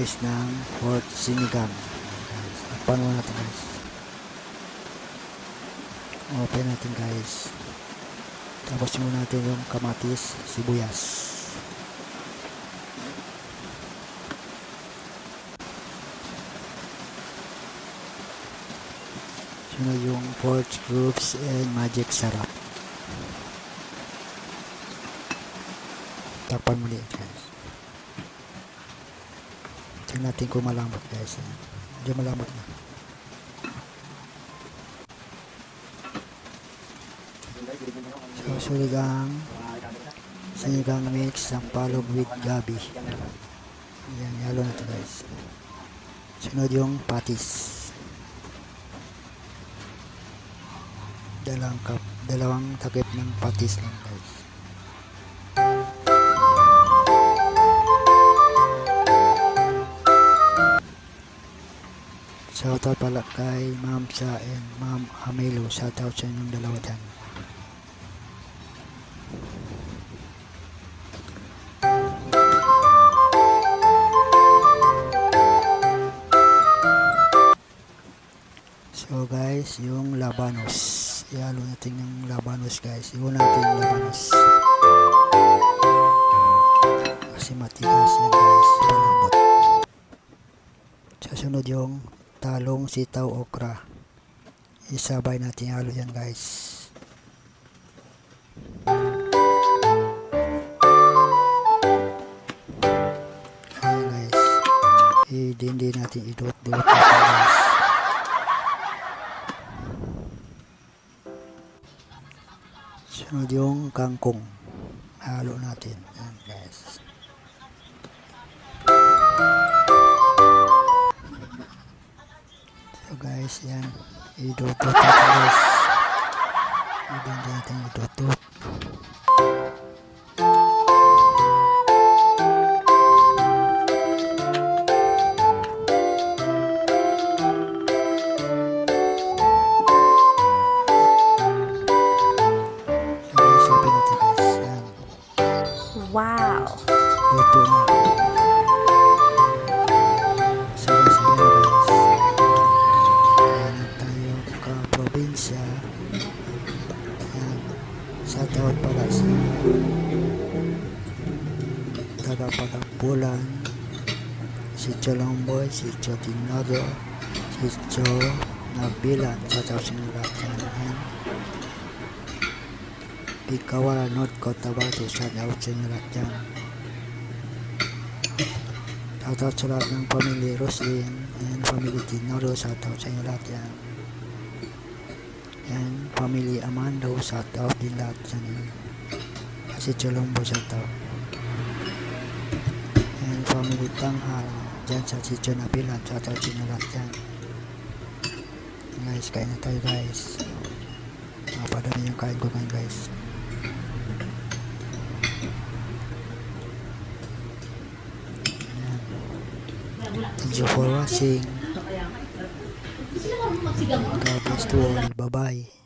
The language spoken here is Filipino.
guys ng Fort Sinigang. Open mo natin guys. Open natin guys. Tapos muna natin yung kamatis, sibuyas. Sunod yung pork groups and magic sarap. Takpan muli guys. Tingnan natin kung malambot guys. Medyo malambot na. So, sunod ang sinigang mix ng palog with gabi. Yan, yalo na ito guys. Sunod yung patis. Dalawang takip ng patis lang guys. Shoutout pala kay Ma'am Sa and Ma'am Amelo. Shoutout sa inyong dalawa dyan. So guys, yung labanos. Ihalo natin yung labanos guys. Iwan natin yung labanos. Kasi matigas yan guys. Malambot. Sasunod yung talong, sitaw, okra. Isabay natin halo yan guys. Ayan guys. Hindi natin idot-dot guys. Sunod yung kangkong. Halo natin. Ayan guys. So guys, yan. Idot-dot natin guys. Hindi natin idot-dot. Wow! Luto na. Sige guys. Kaya na tayo ka-probinsya. Ayan. Shoutout pala sa taga-Pagkapulan. Si Cholomboy, si Chotinado, si Cho Nabilan. Shoutout sa inyo lahat yan. Ayan. Ikawala, North Cotabato, shoutout sa inyo lahat dyan. Shoutout sa lahat ng family Roslyn and family Tinoro, shoutout sa inyo lahat yan. And family Amando, shoutout din lahat dyan. Kasi Cholombo, shoutout. And family Tanghal, dyan sa Sitio Napilan, shoutout sa inyo lahat dyan. Guys, kain na tayo guys. Napadami yung kain ko ngayon guys. Thank you for watching. God bless to all. Bye-bye.